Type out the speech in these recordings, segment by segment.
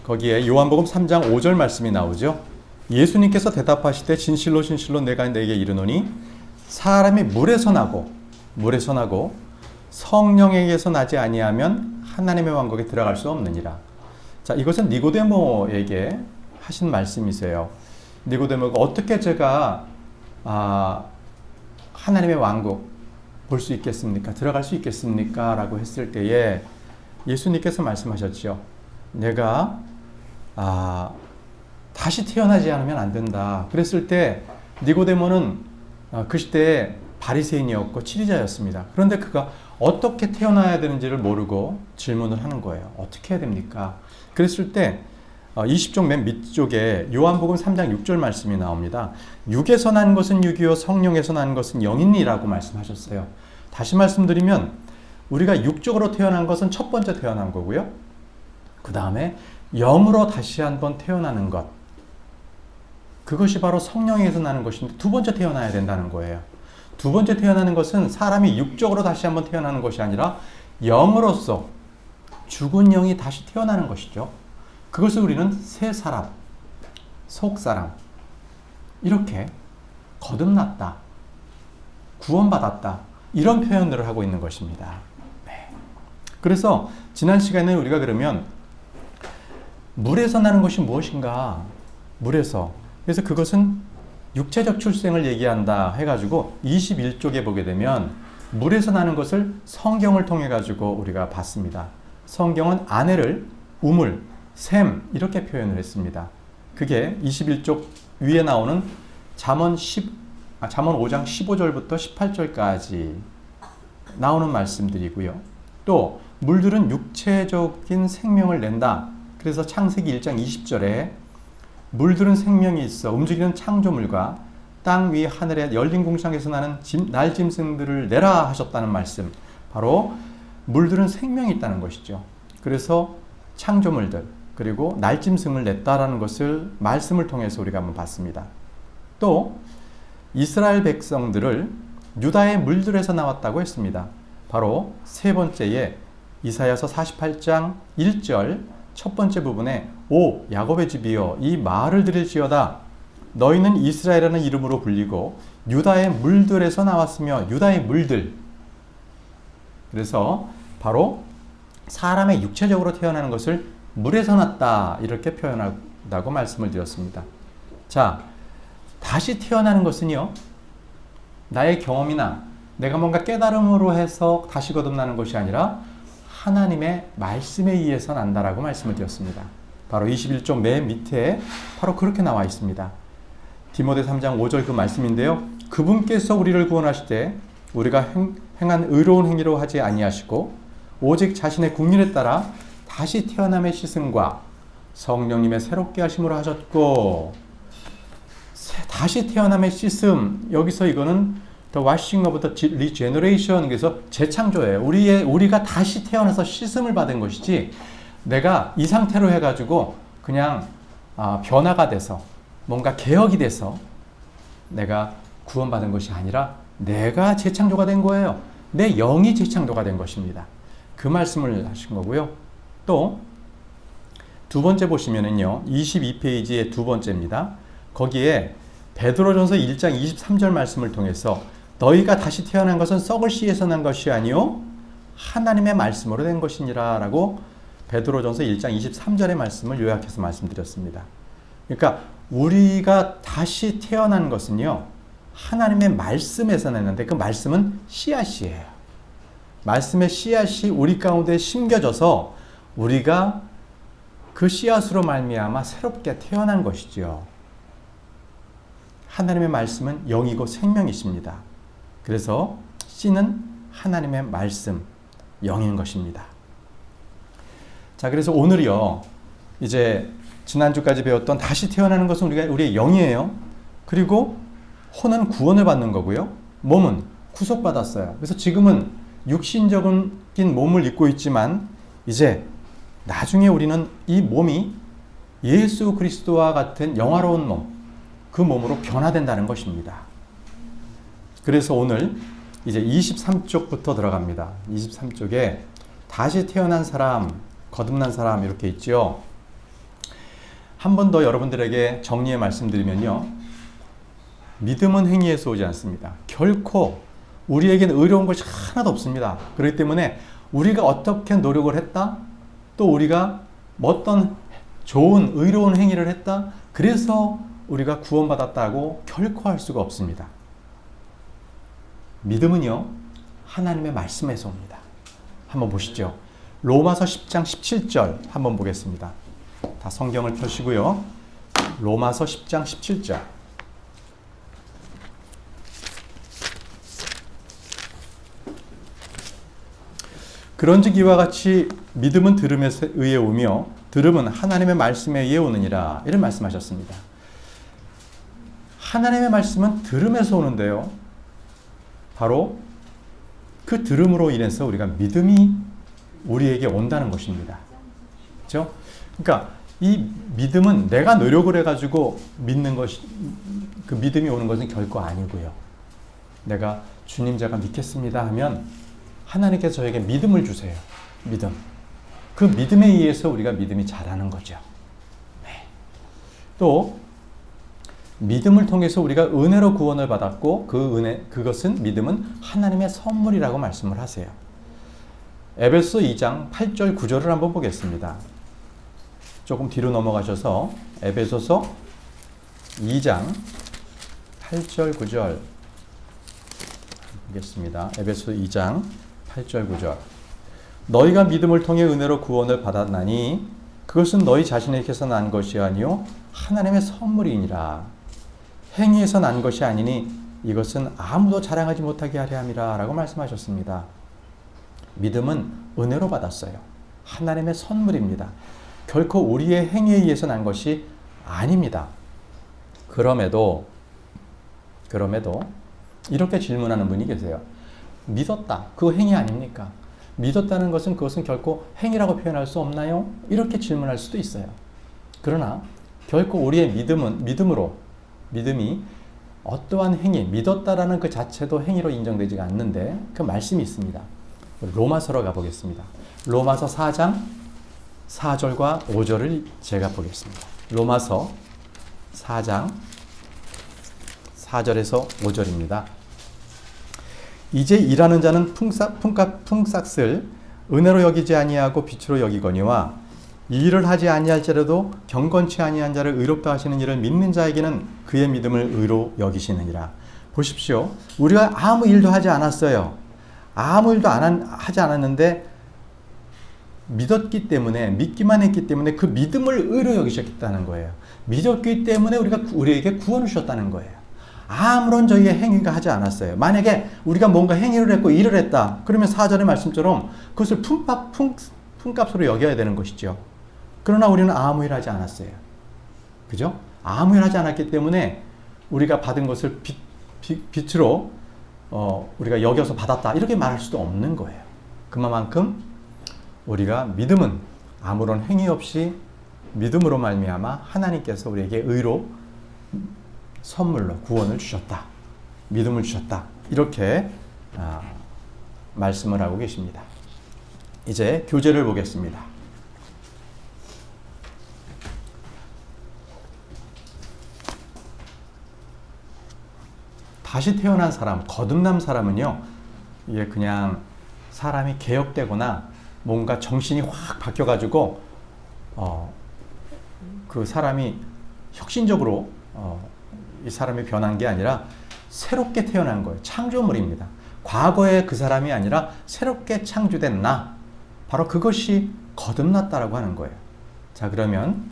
거기에 요한복음 3장 5절 말씀이 나오죠. 예수님께서 대답하시되 진실로 진실로 내가 내게 이르노니 사람이 물에서 나고 성령에게서 나지 아니하면 하나님의 왕국에 들어갈 수 없느니라. 자, 이것은 니고데모에게 하신 말씀이세요. 니고데모가 어떻게 제가 하나님의 왕국 볼 수 있겠습니까? 들어갈 수 있겠습니까? 라고 했을 때에 예수님께서 말씀하셨죠. 내가 다시 태어나지 않으면 안 된다. 그랬을 때 니고데모는 그 시대에 바리새인이었고 치리자였습니다. 그런데 그가 어떻게 태어나야 되는지를 모르고 질문을 하는 거예요. 어떻게 해야 됩니까? 그랬을 때 20쪽 맨 밑쪽에 요한복음 3장 6절 말씀이 나옵니다. 육에서 난 것은 육이요 성령에서 난 것은 영이니라고 말씀하셨어요. 다시 말씀드리면 우리가 육적으로 태어난 것은 첫 번째 태어난 거고요. 그 다음에 영으로 다시 한번 태어나는 것, 그것이 바로 성령에서 나는 것인데 두 번째 태어나야 된다는 거예요. 두 번째 태어나는 것은 사람이 육적으로 다시 한번 태어나는 것이 아니라 영으로서 죽은 영이 다시 태어나는 것이죠. 그것을 우리는 새 사람, 속 사람, 이렇게 거듭났다, 구원받았다, 이런 표현들을 하고 있는 것입니다. 네. 그래서 지난 시간에 우리가 그러면 물에서 나는 것이 무엇인가? 물에서. 그래서 그것은 육체적 출생을 얘기한다 해가지고 21쪽에 보게 되면 물에서 나는 것을 성경을 통해 가지고 우리가 봤습니다. 성경은 아내를 우물, 샘 이렇게 표현을 했습니다. 그게 21쪽 위에 나오는 잠언 5장 15절부터 18절까지 나오는 말씀들이고요. 또 물들은 육체적인 생명을 낸다. 그래서 창세기 1장 20절에 물들은 생명이 있어 움직이는 창조물과 땅 위 하늘의 열린 공창에서 나는 날짐승들을 내라 하셨다는 말씀. 바로 물들은 생명이 있다는 것이죠. 그래서 창조물들 그리고 날짐승을 냈다라는 것을 말씀을 통해서 우리가 한번 봤습니다. 또 이스라엘 백성들을 유다의 물들에서 나왔다고 했습니다. 바로 세 번째에 이사야서 48장 1절 첫 번째 부분에 오 야곱의 집이여 이 말을 들을지어다 너희는 이스라엘이라는 이름으로 불리고 유다의 물들에서 나왔으며 유다의 물들. 그래서 바로 사람의 육체적으로 태어나는 것을 물에서 났다 이렇게 표현한다고 말씀을 드렸습니다. 자, 다시 태어나는 것은요, 나의 경험이나 내가 뭔가 깨달음으로 해서 다시 거듭나는 것이 아니라 하나님의 말씀에 의해서 난다라고 말씀을 드렸습니다. 바로 21쪽 맨 밑에 바로 그렇게 나와 있습니다. 디모데 3장 5절 그 말씀인데요. 그분께서 우리를 구원하시되 우리가 행한 의로운 행위로 하지 아니하시고 오직 자신의 국률에 따라 다시 태어남의 시승과 성령님의 새롭게 하심으로 하셨고, 다시 태어남의 시슴, 여기서 이거는 The washing of the regeneration, 그래서 재창조예요. 우리가 다시 태어나서 씻음을 받은 것이지, 내가 이 상태로 해가지고 그냥 변화가 돼서 뭔가 개혁이 돼서 내가 구원받은 것이 아니라 내가 재창조가 된 거예요. 내 영이 재창조가 된 것입니다. 그 말씀을 하신 거고요. 또 두 번째 보시면은요, 22페이지의 두 번째입니다. 거기에 베드로전서 1장 23절 말씀을 통해서 너희가 다시 태어난 것은 썩을 씨에서 난 것이 아니요 하나님의 말씀으로 된 것이니라 라고 베드로전서 1장 23절의 말씀을 요약해서 말씀드렸습니다. 그러니까 우리가 다시 태어난 것은요, 하나님의 말씀에서 났는데 그 말씀은 씨앗이에요. 말씀의 씨앗이 우리 가운데 심겨져서 우리가 그 씨앗으로 말미암아 새롭게 태어난 것이죠. 하나님의 말씀은 영이고 생명이십니다. 그래서 씨는 하나님의 말씀, 영인 것입니다. 자, 그래서 오늘이요, 이제 지난주까지 배웠던 다시 태어나는 것은 우리의 영이에요. 그리고 혼은 구원을 받는 거고요. 몸은 구속받았어요. 그래서 지금은 육신적인 몸을 입고 있지만 이제 나중에 우리는 이 몸이 예수 그리스도와 같은 영화로운 몸, 그 몸으로 변화된다는 것입니다. 그래서 오늘 이제 23쪽부터 들어갑니다. 23쪽에 다시 태어난 사람, 거듭난 사람 이렇게 있죠. 한 번 더 여러분들에게 정리해 말씀드리면요. 믿음은 행위에서 오지 않습니다. 결코 우리에게는 의로운 것이 하나도 없습니다. 그렇기 때문에 우리가 어떻게 노력을 했다, 또 우리가 어떤 좋은 의로운 행위를 했다, 그래서 우리가 구원받았다고 결코 할 수가 없습니다. 믿음은요, 하나님의 말씀에서 옵니다. 한번 보시죠. 로마서 10장 17절 한번 보겠습니다. 다 성경을 펴시고요. 로마서 10장 17절. 그런즉 이와 같이 믿음은 들음에 의해 오며 들음은 하나님의 말씀에 의해 오느니라. 이런 말씀하셨습니다. 하나님의 말씀은 들음에서 오는데요. 바로 그 들음으로 인해서 우리가 믿음이 우리에게 온다는 것입니다. 그렇죠? 그러니까 이 믿음은 내가 노력을 해가지고 믿는 것이, 그 믿음이 오는 것은 결코 아니고요. 내가 주님 제가 믿겠습니다 하면 하나님께서 저에게 믿음을 주세요. 믿음. 그 믿음에 의해서 우리가 믿음이 자라는 거죠. 네. 또 믿음을 통해서 우리가 은혜로 구원을 받았고 그 은혜, 그것은 믿음은 하나님의 선물이라고 말씀을 하세요. 에베소 2장 8절 9절을 한번 보겠습니다. 조금 뒤로 넘어가셔서 에베소서 2장 8절 9절 보겠습니다. 에베소 2장 8절 9절. 너희가 믿음을 통해 은혜로 구원을 받았나니 그것은 너희 자신에게서 난 것이 아니요 하나님의 선물이니라. 행위에서 난 것이 아니니 이것은 아무도 자랑하지 못하게 하려 함이라 라고 말씀하셨습니다. 믿음은 은혜로 받았어요. 하나님의 선물입니다. 결코 우리의 행위에 의해서 난 것이 아닙니다. 그럼에도 이렇게 질문하는 분이 계세요. 믿었다. 그거 행위 아닙니까? 믿었다는 것은 그것은 결코 행위라고 표현할 수 없나요? 이렇게 질문할 수도 있어요. 그러나 결코 우리의 믿음이 어떠한 행위, 믿었다라는 그 자체도 행위로 인정되지 않는데 그 말씀이 있습니다. 로마서로 가보겠습니다. 로마서 4장 4절과 5절을 제가 보겠습니다. 로마서 4장 4절에서 5절입니다. 이제 일하는 자는 품삯을 은혜로 여기지 아니하고 빛으로 여기거니와 이 일을 하지 아니할지라도 경건치 아니한 자를 의롭다 하시는 일을 믿는 자에게는 그의 믿음을 의로 여기시느니라. 보십시오. 우리가 아무 일도 하지 않았어요. 아무 일도 하지 않았는데 믿었기 때문에, 믿기만 했기 때문에 그 믿음을 의로 여기셨다는 거예요. 믿었기 때문에 우리에게 구원을 주셨다는 거예요. 아무런 저희의 행위가 하지 않았어요. 만약에 우리가 뭔가 행위를 했고 일을 했다. 그러면 4절의 말씀처럼 그것을 품값으로 여겨야 되는 것이죠. 그러나 우리는 아무 일 하지 않았어요. 그죠? 아무 일 하지 않았기 때문에 우리가 받은 것을 빛으로 우리가 여겨서 받았다. 이렇게 말할 수도 없는 거예요. 그만큼 우리가 믿음은 아무런 행위 없이 믿음으로 말미암아 하나님께서 우리에게 의로 선물로 구원을 주셨다. 믿음을 주셨다. 이렇게 말씀을 하고 계십니다. 이제 교재를 보겠습니다. 다시 태어난 사람, 거듭난 사람은요, 이게 그냥 사람이 개혁되거나 뭔가 정신이 확 바뀌어가지고 그 사람이 혁신적으로 이 사람이 변한 게 아니라 새롭게 태어난 거예요. 창조물입니다. 과거의 그 사람이 아니라 새롭게 창조된 나, 바로 그것이 거듭났다라고 하는 거예요. 자, 그러면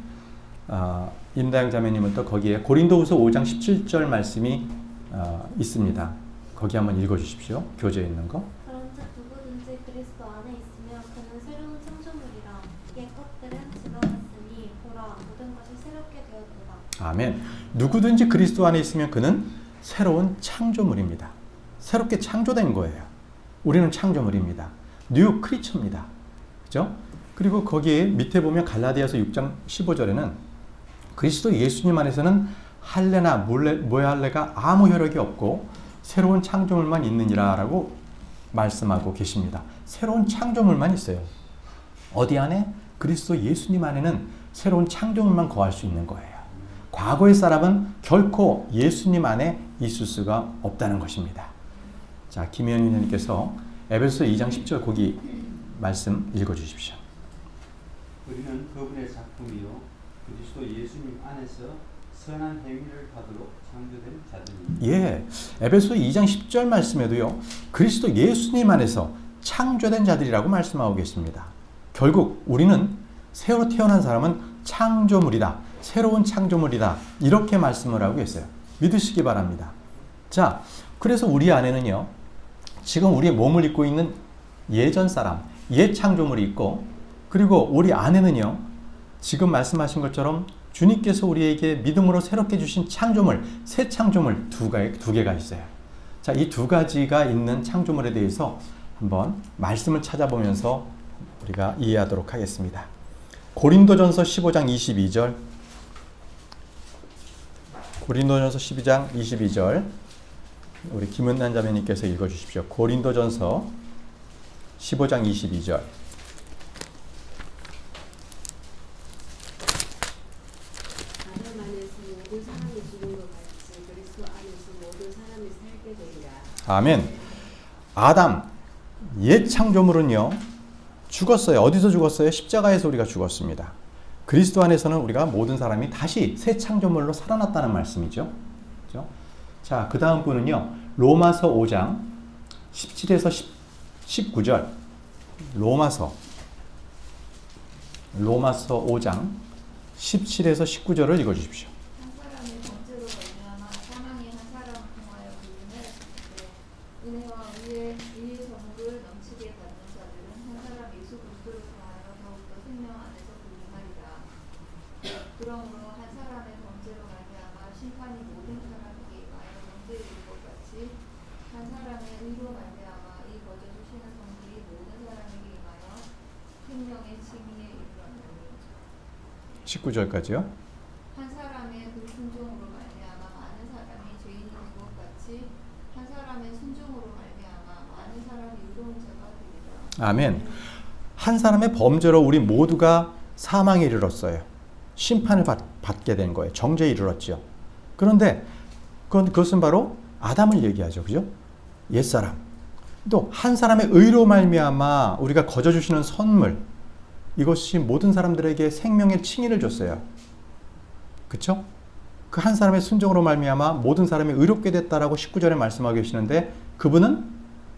임다영 자매님은 또 거기에 고린도후서 5장 17절 말씀이 있습니다. 거기 한번 읽어주십시오. 교재에 있는 거. 그런즉 누구든지 그리스도 안에 있으면 그는 새로운 창조물이라. 옛 것들은 지나갔으니 보라 모든 것이 새롭게 되었도다. 아멘. 누구든지 그리스도 안에 있으면 그는 새로운 창조물입니다. 새롭게 창조된 거예요. 우리는 창조물입니다. 뉴 크리처입니다. 그죠? 그리고 거기에 밑에 보면 갈라디아서 6장 15절에는 그리스도 예수님 안에서는 할례나 모할례가 아무 효력이 없고 새로운 창조물만 있느니라 라고 말씀하고 계십니다. 새로운 창조물만 있어요. 어디 안에? 그리스도 예수님 안에는 새로운 창조물만 거할 수 있는 거예요. 과거의 사람은 결코 예수님 안에 있을 수가 없다는 것입니다. 자, 김현희 님께서 에베소 2장 10절 거기 말씀 읽어주십시오. 우리는 그분의 작품이요 그리스도 예수님 안에서 선한 행위를 하도록 창조된 자들입니다. 예, 에베소 2장 10절 말씀에도요, 그리스도 예수님 안에서 창조된 자들이라고 말씀하고 계십니다. 결국 우리는 새로 태어난 사람은 창조물이다, 새로운 창조물이다, 이렇게 말씀을 하고 계세요. 믿으시기 바랍니다. 자, 그래서 우리 안에는요, 지금 우리의 몸을 입고 있는 예전 사람, 옛 창조물이 있고, 그리고 우리 안에는요, 지금 말씀하신 것처럼 주님께서 우리에게 믿음으로 새롭게 주신 창조물, 새 창조물 두 개가 있어요. 자, 이 두 가지가 있는 창조물에 대해서 한번 말씀을 찾아보면서 우리가 이해하도록 하겠습니다. 고린도전서 15장 22절, 고린도전서 12장 22절, 우리 김은난 자매님께서 읽어주십시오. 고린도전서 15장 22절. 아멘. 아담, 옛 창조물은요, 죽었어요. 어디서 죽었어요? 십자가에서 우리가 죽었습니다. 그리스도 안에서는 우리가 모든 사람이 다시 새 창조물로 살아났다는 말씀이죠. 그렇죠? 자, 그 다음 분은요, 로마서 5장 17에서 19절. 로마서 5장 17에서 19절을 읽어주십시오. 한 사람의 범죄로 말미암아 사망이 한 사람 통하여 부르는 은혜와 의의 정복을 넘치게 받는 자들은 한 사람 예수 그리스도를 통하여 더욱더 생명 안에서 부르나이다. 그러므로 한 사람의 범죄로 말미암아 심판이 모든 사람에게 임하여 범죄에 이를 것 같이 한 사람의 의로 말미암아 이 거저 주시는 성질이 모든 사람에게 임하여 생명의 칭의에 이르렀느니 19절까지요. 한 사람의 불순종으로 말미암아 많은 사람이 죄인이 된 것 같이 한 사람의 순종으로 말미암아 많은 사람이 의로운 자가 되리라. 아멘. 한 사람의 범죄로 우리 모두가 사망에 이르렀어요. 심판을 받게 된 거예요. 정죄에 이르렀죠. 그런데 그것은 바로 아담을 얘기하죠. 그죠? 옛사람. 또 한 사람의 의로 말미암아 우리가 거저 주시는 선물, 이것이 모든 사람들에게 생명의 칭의를 줬어요. 그렇죠? 그 한 사람의 순종으로 말미암아 모든 사람이 의롭게 됐다라고 19절에 말씀하고 계시는데 그분은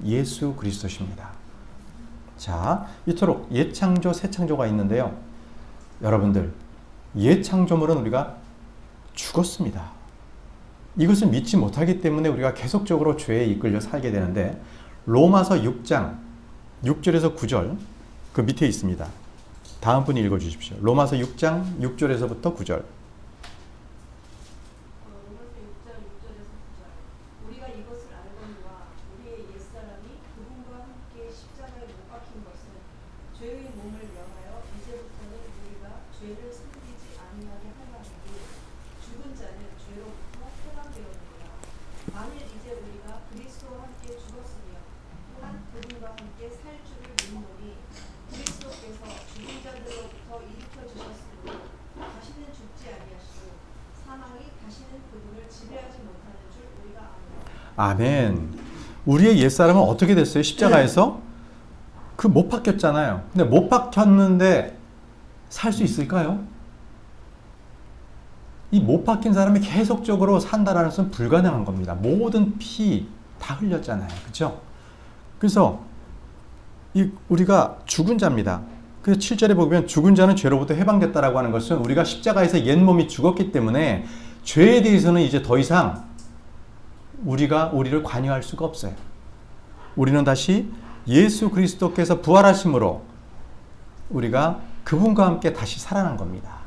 예수 그리스도십니다. 자, 이토록 옛 창조, 새 창조가 있는데요. 여러분들, 옛 창조물은 우리가 죽었습니다. 이것을 믿지 못하기 때문에 우리가 계속적으로 죄에 이끌려 살게 되는데 로마서 6장 6절에서 9절 그 밑에 있습니다. 다음 분이 읽어주십시오. 로마서 6장 6절에서부터 9절. 로마서 6장 6절에서 9절. 우리가 이것을 알거니와 우리의 옛사람이 그분과 함께 십자가에 못 박힌 것은 죄의 몸을 명하여 이제부터는 우리가 죄를 섬기지 아니하게 하려니 죽은 자는 죄로부터 해방되었느니라. 만일 이제 우리가 그리스도와 함께 죽었으며 또한 그분과 함께 살 줄을 믿노니 그리스도께서 죽은 자들로부터 일으켜 주셨으므로 다시는 죽지 아니하시고 사망이 다시는 그분을 지배하지 못하는 줄 우리가 아노라. 아멘. 우리의 옛사람은 어떻게 됐어요? 십자가에서 그 못 박혔잖아요. 근데 못 박혔는데 살 수 있을까요? 이 못 박힌 사람이 계속적으로 산다라는 것은 불가능한 겁니다. 모든 피 다 흘렸잖아요. 그렇죠? 그래서 우리가 죽은 자입니다. 그래서 7절에 보면 죽은 자는 죄로부터 해방됐다라고 하는 것은 우리가 십자가에서 옛 몸이 죽었기 때문에 죄에 대해서는 이제 더 이상 우리를 관여할 수가 없어요. 우리는 다시 예수 그리스도께서 부활하심으로 우리가 그분과 함께 다시 살아난 겁니다.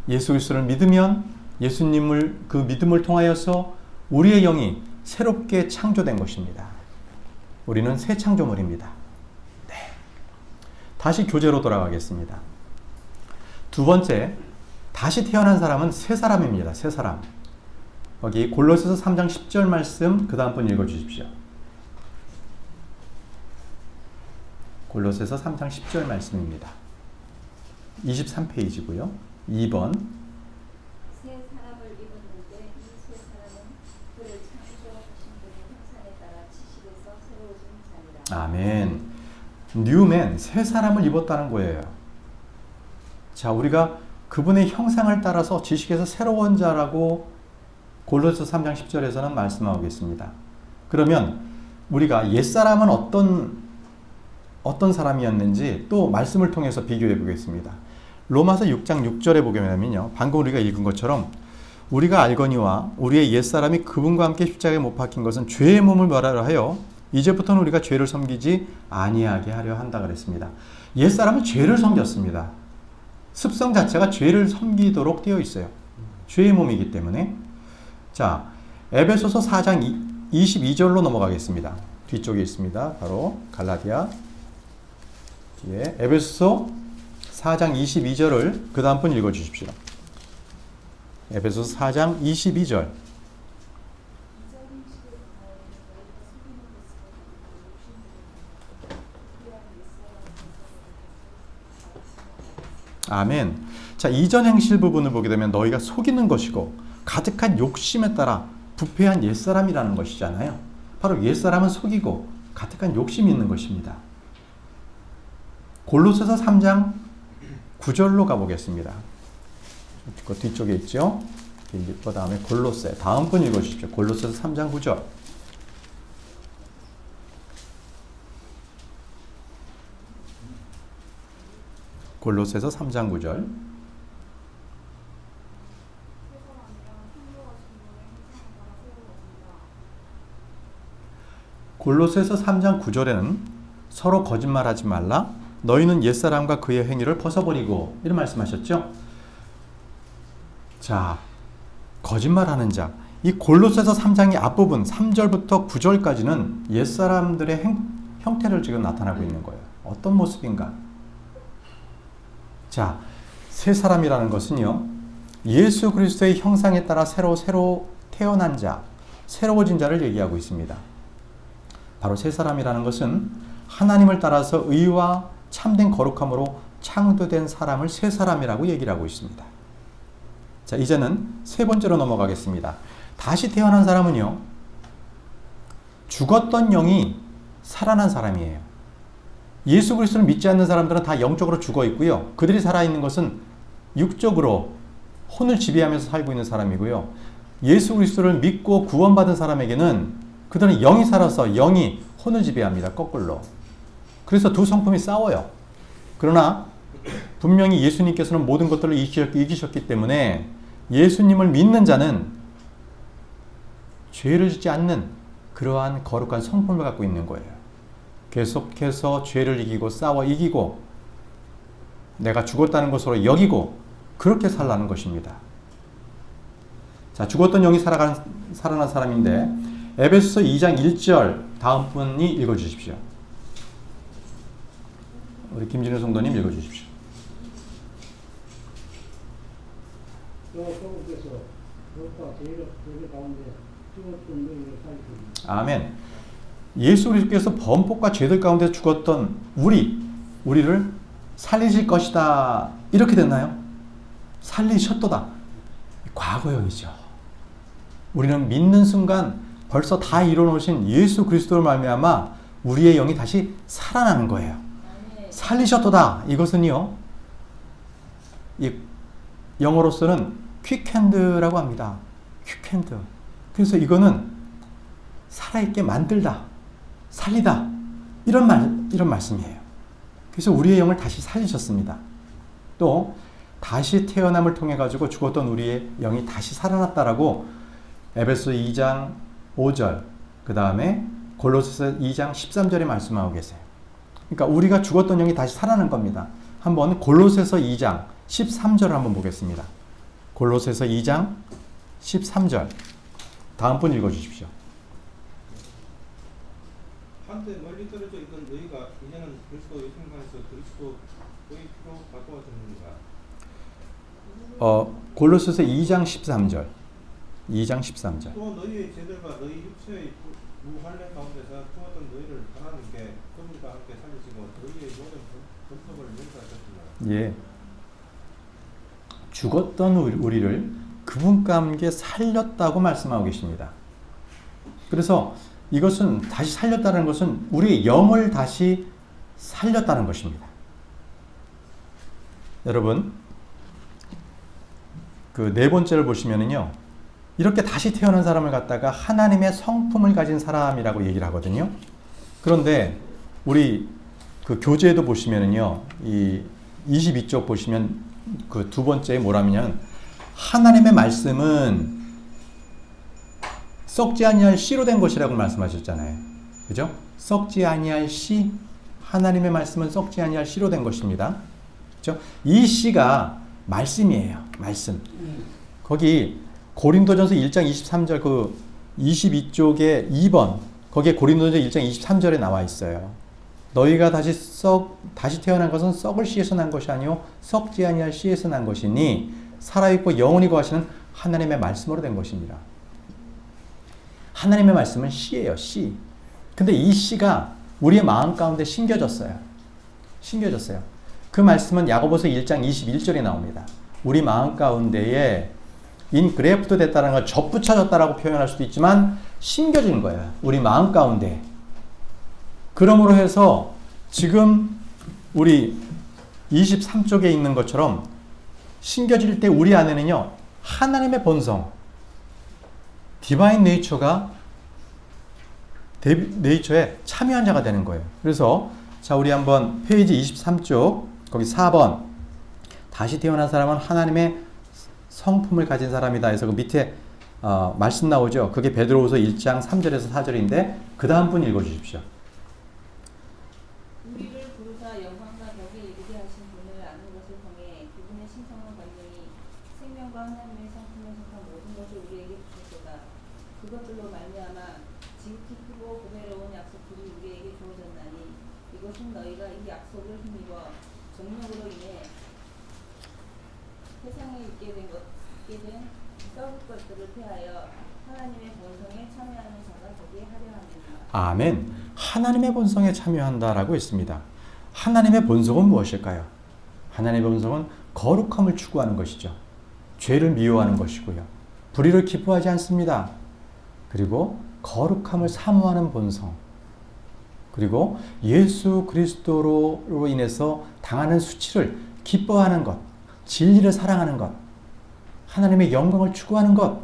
예수 그리스도를 믿으면 예수님을 그 믿음을 통하여서 우리의 영이 새롭게 창조된 것입니다. 우리는 새 창조물입니다. 네. 다시 교재로 돌아가겠습니다. 두 번째, 다시 태어난 사람은 새 사람입니다. 새 사람. 여기 골로새서 3장 10절 말씀 그 다음 분 읽어주십시오. 골로새서 3장 10절 말씀입니다. 23페이지고요. 2번. 새 사람을 입었는데 이 새 사람은 그를 창조하신 분의 형상에 따라 지식에서 새로워진 자니라. 아멘. 뉴맨, 새 사람을 입었다는 거예요. 자, 우리가 그분의 형상을 따라서 지식에서 새로운 자라고 골로새 3장 10절에서는 말씀하고 있습니다. 그러면 우리가 옛사람은 어떤 사람이었는지 또 말씀을 통해서 비교해 보겠습니다. 로마서 6장 6절에 보게 되면요. 방금 우리가 읽은 것처럼 우리가 알거니와 우리의 옛사람이 그분과 함께 십자가에 못 박힌 것은 죄의 몸을 멸하려 하여 이제부터는 우리가 죄를 섬기지 아니하게 하려 한다 그랬습니다. 옛사람은 죄를 섬겼습니다. 습성 자체가 죄를 섬기도록 되어 있어요. 죄의 몸이기 때문에. 자, 에베소서 4장 22절로 넘어가겠습니다. 뒤쪽에 있습니다. 바로 갈라디아 뒤에 에베소서 4장 22절을 그 다음 분 읽어주십시오. 에베소서 4장 22절. 아멘. 자, 이전 행실 부분을 보게 되면 너희가 속이는 것이고 가득한 욕심에 따라 부패한 옛사람이라는 것이잖아요. 바로 옛사람은 속이고 가득한 욕심이 있는 것입니다. 골로새서 3장 9절로 가보겠습니다. 그 뒤쪽에 있죠. 그 다음에 골로새. 다음 분 읽어주십시오. 골로새서 3장 9절. 골로새서 3장 9절. 골로새서 3장 9절에는 서로 거짓말하지 말라. 너희는 옛사람과 그의 행위를 벗어버리고 이런 말씀하셨죠. 자, 거짓말하는 자. 이 골로새서 3장의 앞부분 3절부터 9절까지는 옛사람들의 형태를 지금 나타나고 있는 거예요. 어떤 모습인가? 자, 새 사람이라는 것은요, 예수 그리스도의 형상에 따라 새로 태어난 자, 새로워진 자를 얘기하고 있습니다. 바로 새 사람이라는 것은 하나님을 따라서 의와 참된 거룩함으로 창조된 사람을 새 사람이라고 얘기를 하고 있습니다. 자, 이제는 세 번째로 넘어가겠습니다. 다시 태어난 사람은요, 죽었던 영이 살아난 사람이에요. 예수 그리스도를 믿지 않는 사람들은 다 영적으로 죽어 있고요. 그들이 살아있는 것은 육적으로 혼을 지배하면서 살고 있는 사람이고요. 예수 그리스도를 믿고 구원받은 사람에게는 그들은 영이 살아서 영이 혼을 지배합니다. 거꾸로. 그래서 두 성품이 싸워요. 그러나 분명히 예수님께서는 모든 것들을 이기셨기 때문에 예수님을 믿는 자는 죄를 짓지 않는 그러한 거룩한 성품을 갖고 있는 거예요. 계속해서 죄를 이기고 싸워 이기고 내가 죽었다는 것으로 여기고 그렇게 살라는 것입니다. 자, 죽었던 영이 살아난 사람인데 에베소서 2장 1절 다음 분이 읽어주십시오. 우리 김진우 성도님 읽어주십시오. 아멘. 예수 그리스도께서 범법과 죄들 가운데 죽었던 우리를 살리실 것이다. 이렇게 됐나요? 살리셨도다. 과거형이죠. 우리는 믿는 순간 벌써 다 이뤄놓으신 예수 그리스도를 말미암아 우리의 영이 다시 살아나는 거예요. 살리셨도다. 이것은요, 이 영어로서는 퀵핸드라고 합니다. 퀵핸드. 그래서 이거는 살아있게 만들다, 살리다, 이런 말씀이에요. 그래서 우리의 영을 다시 살리셨습니다. 또 다시 태어남을 통해 가지고 죽었던 우리의 영이 다시 살아났다라고 에베소 2장 5절, 그 다음에 골로새서 2장 13절에 말씀하고 계세요. 그러니까 우리가 죽었던 영이 다시 살아난 겁니다. 한번 골로새서 2장 13절을 한번 보겠습니다. 골로새서 2장 13절. 다음 분 읽어주십시오. 한때 멀리 떨어져 있던 너희가 이제는 그리스도 예수님께서 그리스도의 피로 바꾸어졌느니라. 골로새서 2장 13절. 2장 13절. 또 너희의 죄들과 너희 육체의 무할례 가운데서 죽었던 너희를 하나님께 그분과 함께 살리시고 너희의 모든 범법을 용서하셨습니다. 예. 죽었던 우리를 그분과 함께 살렸다고 말씀하고 계십니다. 그래서 이것은 다시 살렸다는 것은 우리의 영을 다시 살렸다는 것입니다. 여러분, 그 네 번째를 보시면은요, 이렇게 다시 태어난 사람을 갖다가 하나님의 성품을 가진 사람이라고 얘기를 하거든요. 그런데 우리 그 교재에도 보시면은요, 이 22쪽 보시면 그 두 번째에 뭐라면 하나님의 말씀은 썩지 아니할 씨로 된 것이라고 말씀하셨잖아요. 그죠? 썩지 아니할 씨, 하나님의 말씀은 썩지 아니할 씨로 된 것입니다. 그죠? 이 씨가 말씀이에요. 말씀. 거기 고린도전서 1장 23절 그 22쪽에 2번 거기에 고린도전서 1장 23절에 나와 있어요. 너희가 다시 태어난 것은 썩을 씨에서 난 것이 아니요 썩지 아니할 씨에서 난 것이니 살아있고 영원히 거하시는 하나님의 말씀으로 된 것입니다. 하나님의 말씀은 씨예요. 씨. 근데 이 씨가 우리의 마음 가운데 심겨졌어요. 심겨졌어요. 그 말씀은 야고보서 1장 21절에 나옵니다. 우리 마음 가운데에 인그래프트 됐다는 걸 접붙여졌다라고 표현할 수도 있지만 심겨진 거예요. 우리 마음 가운데. 그러므로 해서 지금 우리 23쪽에 있는 것처럼 심겨질 때 우리 안에는요, 하나님의 본성, 디바인 네이처가 네이처에 참여한 자가 되는 거예요. 그래서 자, 우리 한번 페이지 23쪽 거기 4번 다시 태어난 사람은 하나님의 성품을 가진 사람이다 해서 그 밑에 말씀 나오죠. 그게 베드로후서 1장 3절에서 4절인데 그 다음 분 읽어주십시오. 우리를 부르사 영광과 덕에 이르게 하신 분을 아는 것을 통해 그분의 신성한 권능이 생명과 하나님의 성품에 속한 모든 것을 우리에게 주셨도다. 그것들로 말미암아 지극히 크고 보배로운 약속들이 우리에게 주어졌나니 이것은 너희가 이 약속을 힘입어 정력으로 인해 세상에 있게 된 썩을 것들을 피하여 하나님의 본성에 참여하는 자가 거기에 하려 함이니라. 아멘. 하나님의 본성에 참여한다라고 했습니다. 하나님의 본성은 무엇일까요? 하나님의 본성은 거룩함을 추구하는 것이죠. 죄를 미워하는 것이고요. 불의를 기뻐하지 않습니다. 그리고 거룩함을 사모하는 본성. 그리고 예수 그리스도로 인해서 당하는 수치를 기뻐하는 것. 진리를 사랑하는 것. 하나님의 영광을 추구하는 것.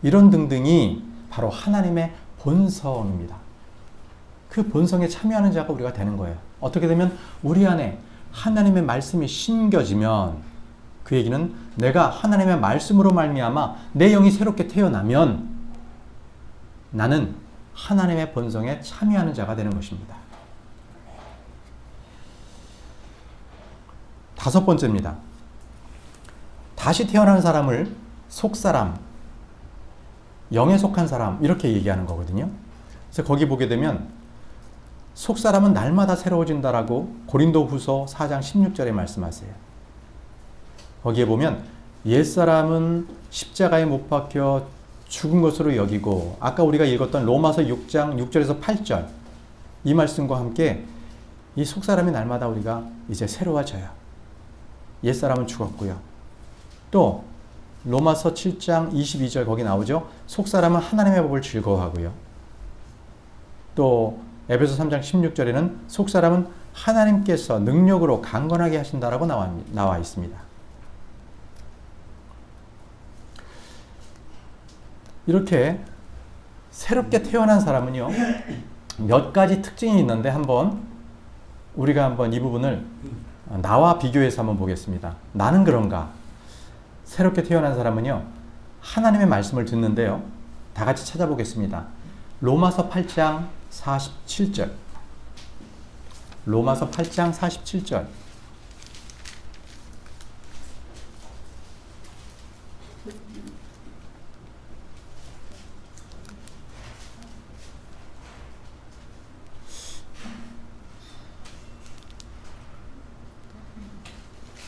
이런 등등이 바로 하나님의 본성입니다. 그 본성에 참여하는 자가 우리가 되는 거예요. 어떻게 되면 우리 안에 하나님의 말씀이 심겨지면 그 얘기는 내가 하나님의 말씀으로 말미암아 내 영이 새롭게 태어나면 나는 하나님의 본성에 참여하는 자가 되는 것입니다. 다섯 번째입니다. 다시 태어난 사람을 속사람, 영에 속한 사람 이렇게 얘기하는 거거든요. 그래서 거기 보게 되면 속사람은 날마다 새로워진다라고 고린도후서 4장 16절에 말씀하세요. 거기에 보면 옛사람은 십자가에 못 박혀 죽은 것으로 여기고 아까 우리가 읽었던 로마서 6장 6절에서 8절 이 말씀과 함께 이 속사람이 날마다 우리가 이제 새로워져요. 옛사람은 죽었고요. 또 로마서 7장 22절 거기 나오죠. 속사람은 하나님의 법을 즐거워하고요. 또 에베소 3장 16절에는 속사람은 하나님께서 능력으로 강건하게 하신다라고 나와 있습니다. 이렇게 새롭게 태어난 사람은요, 몇 가지 특징이 있는데 우리가 한번 이 부분을 나와 비교해서 한번 보겠습니다. 나는 그런가? 새롭게 태어난 사람은요, 하나님의 말씀을 듣는데요. 다 같이 찾아보겠습니다. 로마서 8장 47절. 로마서 8장 47절.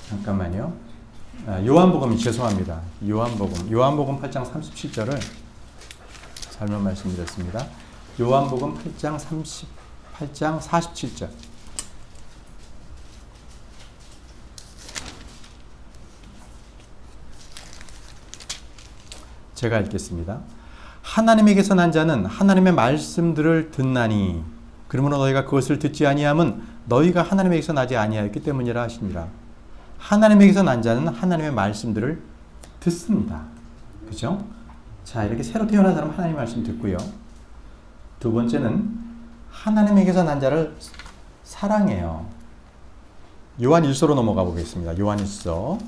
잠깐만요. 요한복음 죄송합니다. 요한복음 8장 37절을 잘못 말씀드렸습니다. 요한복음 8장 47절. 제가 읽겠습니다. 하나님에게서 난 자는 하나님의 말씀들을 듣나니 그러므로 너희가 그것을 듣지 아니함은 너희가 하나님에게서 나지 아니하였기 때문이라 하시니라. 하나님에게서 난 자는 하나님의 말씀들을 듣습니다. 그죠? 자, 이렇게 새로 태어난 사람은 하나님의 말씀 듣고요. 두 번째는 하나님에게서 난 자를 사랑해요. 요한일서로 넘어가 보겠습니다. 요한일서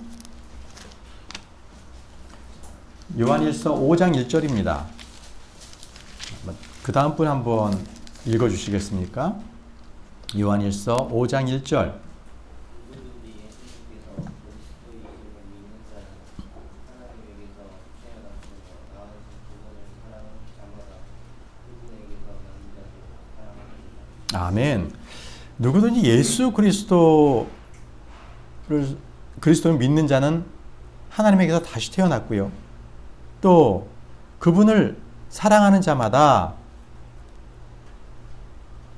5장 1절입니다. 그 다음 분 한번 읽어주시겠습니까? 요한일서 5장 1절. 아멘. 누구든지 예수 그리스도를 믿는 자는 하나님에게서 다시 태어났고요. 또 그분을 사랑하는 자마다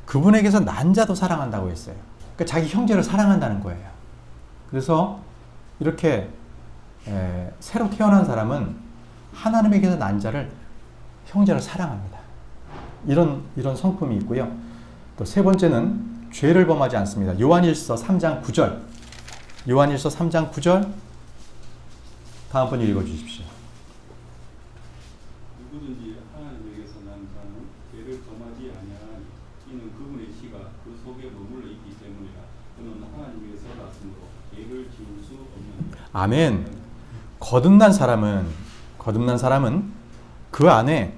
그분에게서 난 자도 사랑한다고 했어요. 그러니까 자기 형제를 사랑한다는 거예요. 그래서 이렇게 새로 태어난 사람은 하나님에게서 난 자를 형제를 사랑합니다. 이런 성품이 있고요. 또 세 번째는 죄를 범하지 않습니다. 요한일서 3장 9절. 요한일서 3장 9절. 다음 분 읽어주십시오. 누구든지 하나님에게서 난 자는 죄를 범하지 아니하나니 이는 그분의 피가 그 속에 머물러 있기 때문이라. 그는 하나님에게서 났으므로 죄를 지울 수 없느니라. 아멘. 거듭난 사람은 그 안에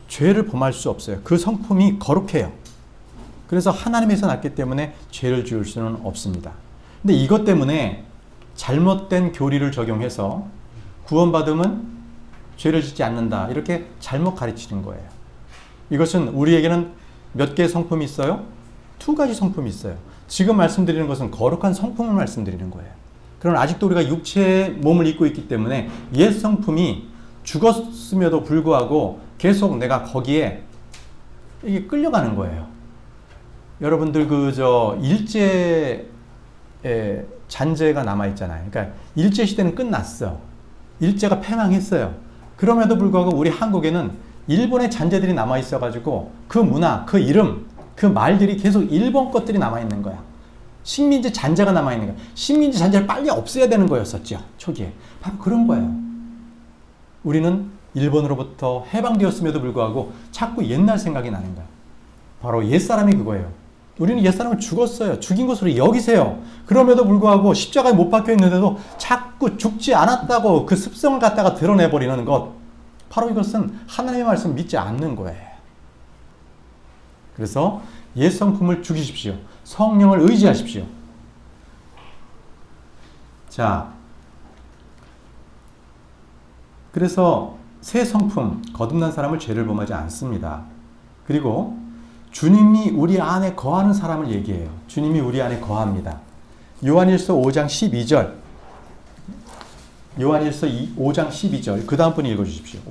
죄를 범할 수 없어요. 그 성품이 거룩해요. 그래서 하나님에서 났기 때문에 죄를 지을 수는 없습니다. 근데 이것 때문에 잘못된 교리를 적용해서 구원받으면 죄를 짓지 않는다. 이렇게 잘못 가르치는 거예요. 이것은 우리에게는 몇 개의 성품이 있어요? 두 가지 성품이 있어요. 지금 말씀드리는 것은 거룩한 성품을 말씀드리는 거예요. 그러나 아직도 우리가 육체의 몸을 입고 있기 때문에 옛 성품이 죽었음에도 불구하고 계속 내가 거기에 이게 끌려가는 거예요. 여러분들 일제의 잔재가 남아있잖아요. 그러니까 일제시대는 끝났어. 일제가 패망했어요. 그럼에도 불구하고 우리 한국에는 일본의 잔재들이 남아있어가지고 그 문화, 그 이름, 그 말들이 계속 일본 것들이 남아있는 거야. 식민지 잔재가 남아있는 거야. 식민지 잔재를 빨리 없애야 되는 거였었죠. 초기에. 바로 그런 거예요. 우리는 일본으로부터 해방되었음에도 불구하고 자꾸 옛날 생각이 나는 거야. 바로 옛사람이 그거예요. 우리는 옛사람을 죽었어요. 죽인 것으로 여기세요. 그럼에도 불구하고 십자가에 못 박혀 있는데도 자꾸 죽지 않았다고 그 습성을 갖다가 드러내버리는 것. 바로 이것은 하나님의 말씀 믿지 않는 거예요. 그래서 옛 성품을 죽이십시오. 성령을 의지하십시오. 자, 그래서 새 성품, 거듭난 사람을 죄를 범하지 않습니다. 그리고 주님이 우리 안에 거하는 사람을 얘기해요. 주님이 우리 안에 거합니다. 요한일서 5장 12절. 요한일서 5장 12절. 그 다음 분 읽어주십시오.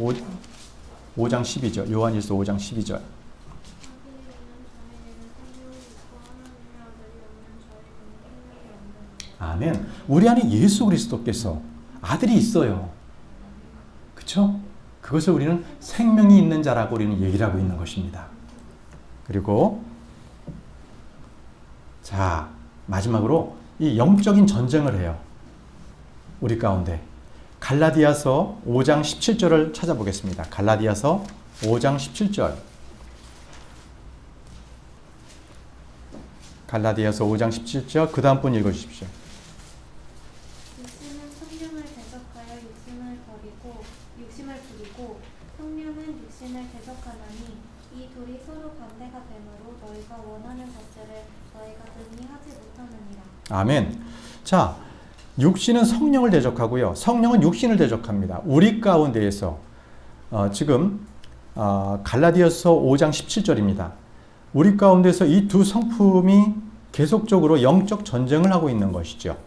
5장 12절. 요한일서 5장 12절. 아멘. 우리 안에 예수 그리스도께서 아들이 있어요. 그렇죠? 그것을 우리는 생명이 있는 자라고 우리는 얘기를 하고 있는 것입니다. 그리고 자, 마지막으로 이 영적인 전쟁을 해요. 우리 가운데. 갈라디아서 5장 17절을 찾아보겠습니다. 갈라디아서 5장 17절. 갈라디아서 5장 17절. 그 다음 분 읽어주십시오. 육신은 성령을 대적하여 육심을 부리고 성령은 육신을 대적하나니 이 둘이 서로 반대가 되므로 너희가 원하는 것들을 너희가 능히 하지 못하느니라. 아멘. 자, 육신은 성령을 대적하고요. 성령은 육신을 대적합니다. 우리 가운데에서 지금 갈라디아서 5장 17절입니다. 우리 가운데서 이 두 성품이 계속적으로 영적 전쟁을 하고 있는 것이죠.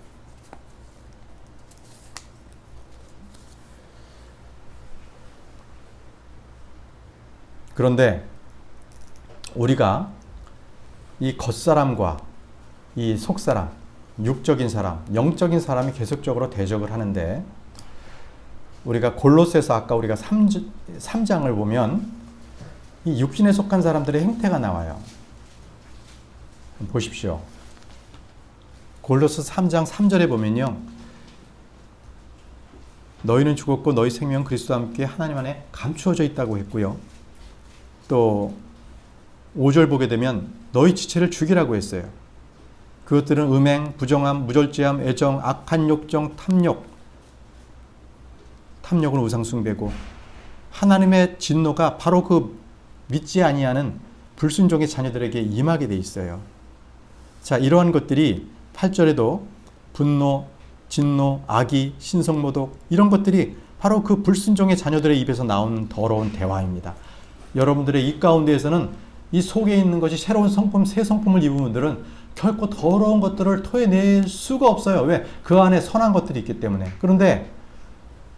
그런데 우리가 이 겉사람과 이 속사람, 육적인 사람, 영적인 사람이 계속적으로 대적을 하는데 우리가 골로새서 아까 우리가 3장을 보면 이 육신에 속한 사람들의 행태가 나와요. 보십시오. 골로새 3장 3절에 보면요. 너희는 죽었고 너희 생명은 그리스도와 함께 하나님 안에 감추어져 있다고 했고요. 또 5절 보게 되면 너희 지체를 죽이라고 했어요. 그것들은 음행, 부정함, 무절제함, 애정, 악한 욕정, 탐욕은 우상숭배고 하나님의 진노가 바로 그 믿지 아니하는 불순종의 자녀들에게 임하게 돼 있어요. 자, 이러한 것들이 8절에도 분노, 진노, 악의, 신성모독 이런 것들이 바로 그 불순종의 자녀들의 입에서 나오는 더러운 대화입니다. 여러분들의 입 가운데에서는 이 속에 있는 것이 새로운 성품, 새 성품을 입은 분들은 결코 더러운 것들을 토해낼 수가 없어요. 왜? 그 안에 선한 것들이 있기 때문에. 그런데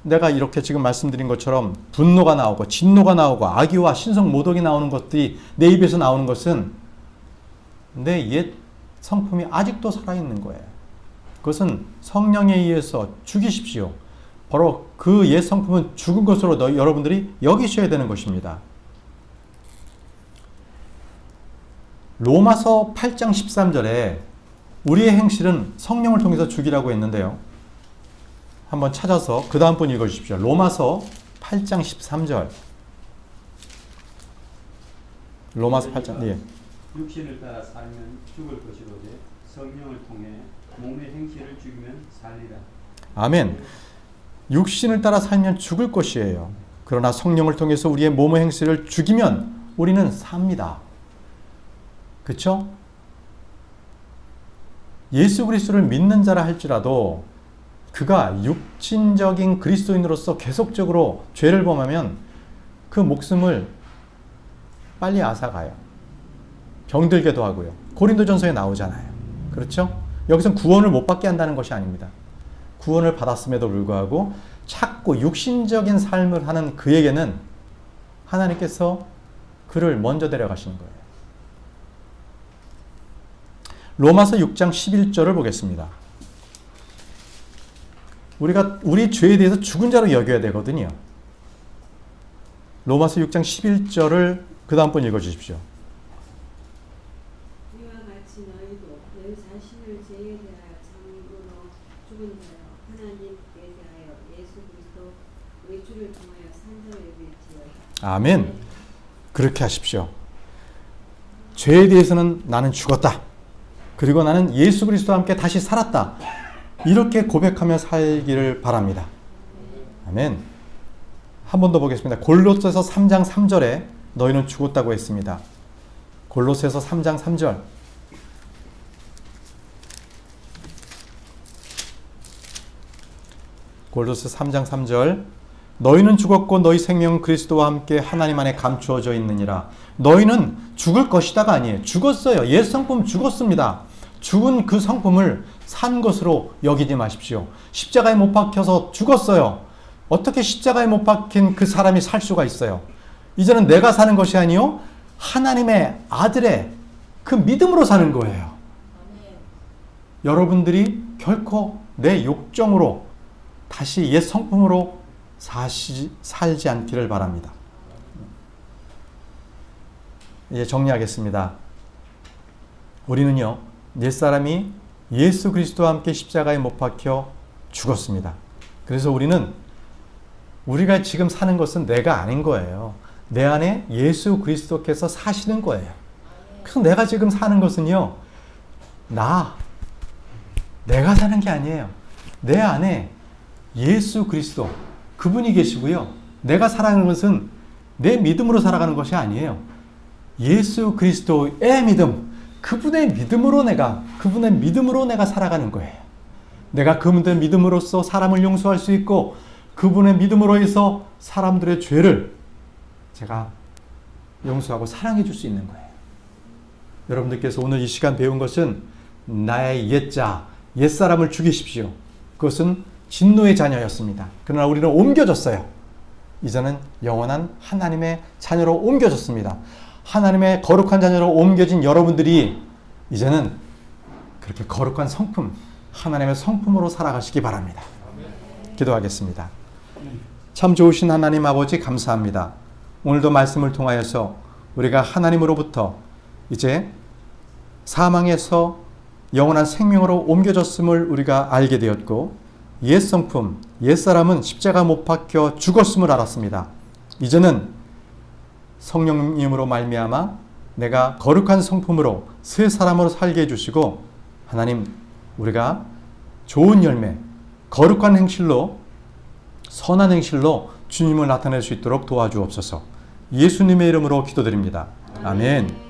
내가 이렇게 지금 말씀드린 것처럼 분노가 나오고 진노가 나오고 악의와 신성모독이 나오는 것들이 내 입에서 나오는 것은 내 옛 성품이 아직도 살아있는 거예요. 그것은 성령에 의해서 죽이십시오. 바로 그 옛 성품은 죽은 것으로 여러분들이 여기셔야 되는 것입니다. 로마서 8장 13절에 우리의 행실은 성령을 통해서 죽이라고 했는데요. 한번 찾아서 그 다음 분 읽어주십시오. 로마서 8장 13절. 로마서 8장. 예. 육신을 따라 살면 죽을 것이로되 성령을 통해 몸의 행실을 죽이면 살리라. 아멘. 육신을 따라 살면 죽을 것이에요. 그러나 성령을 통해서 우리의 몸의 행실을 죽이면 우리는 삽니다. 그렇죠? 예수 그리스도를 믿는 자라 할지라도 그가 육신적인 그리스도인으로서 계속적으로 죄를 범하면 그 목숨을 빨리 앗아가요. 병들게도 하고요. 고린도전서에 나오잖아요. 그렇죠? 여기서 구원을 못 받게 한다는 것이 아닙니다. 구원을 받았음에도 불구하고 자꾸 육신적인 삶을 하는 그에게는 하나님께서 그를 먼저 데려가시는 거예요. 로마서 6장 11절을 보겠습니다. 우리가 우리 죄에 대해서 죽은 자로 여겨야 되거든요. 로마서 6장 11절을 그 다음 번 읽어주십시오. 이와 같이 너희도 너희 자신을 죄에 대하여 참으로 죽은 자여 하나님께 대하여 예수 그리스도 우리 주를 통하여 산 자로 여길지어다. 아멘. 그렇게 하십시오. 죄에 대해서는 나는 죽었다. 그리고 나는 예수 그리스도와 함께 다시 살았다. 이렇게 고백하며 살기를 바랍니다. 아멘. 한 번 더 보겠습니다. 골로새서 3장 3절에 너희는 죽었다고 했습니다. 골로새서 3장 3절. 골로새 3장 3절. 너희는 죽었고 너희 생명은 그리스도와 함께 하나님 안에 감추어져 있느니라. 너희는 죽을 것이다가 아니에요. 죽었어요. 옛 성품 죽었습니다. 죽은 그 성품을 산 것으로 여기지 마십시오. 십자가에 못 박혀서 죽었어요. 어떻게 십자가에 못 박힌 그 사람이 살 수가 있어요? 이제는 내가 사는 것이 아니요 하나님의 아들의 그 믿음으로 사는 거예요. 여러분들이 결코 내 욕정으로 다시 옛 성품으로 살지 않기를 바랍니다. 이제 정리하겠습니다. 우리는요 옛사람이 예수 그리스도와 함께 십자가에 못 박혀 죽었습니다. 그래서 우리가 지금 사는 것은 내가 아닌 거예요. 내 안에 예수 그리스도께서 사시는 거예요. 그래서 내가 지금 사는 것은요 내가 사는 게 아니에요. 내 안에 예수 그리스도 그분이 계시고요. 내가 살아가는 것은 내 믿음으로 살아가는 것이 아니에요. 예수 그리스도의 믿음, 그분의 믿음으로 내가 살아가는 거예요. 내가 그분의 믿음으로써 사람을 용서할 수 있고 그분의 믿음으로 해서 사람들의 죄를 제가 용서하고 사랑해 줄 수 있는 거예요. 여러분들께서 오늘 이 시간 배운 것은 나의 옛사람을 죽이십시오. 그것은 진노의 자녀였습니다. 그러나 우리는 옮겨졌어요. 이제는 영원한 하나님의 자녀로 옮겨졌습니다. 하나님의 거룩한 자녀로 옮겨진 여러분들이 이제는 그렇게 거룩한 성품, 하나님의 성품으로 살아가시기 바랍니다. 기도하겠습니다. 참 좋으신 하나님 아버지 감사합니다. 오늘도 말씀을 통하여서 우리가 하나님으로부터 이제 사망에서 영원한 생명으로 옮겨졌음을 우리가 알게 되었고, 옛 성품, 옛 사람은 십자가 못 박혀 죽었음을 알았습니다. 이제는 성령님으로 말미암아 내가 거룩한 성품으로 새 사람으로 살게 해주시고, 하나님, 우리가 좋은 열매, 거룩한 행실로, 선한 행실로 주님을 나타낼 수 있도록 도와주옵소서. 예수님의 이름으로 기도드립니다. 아멘.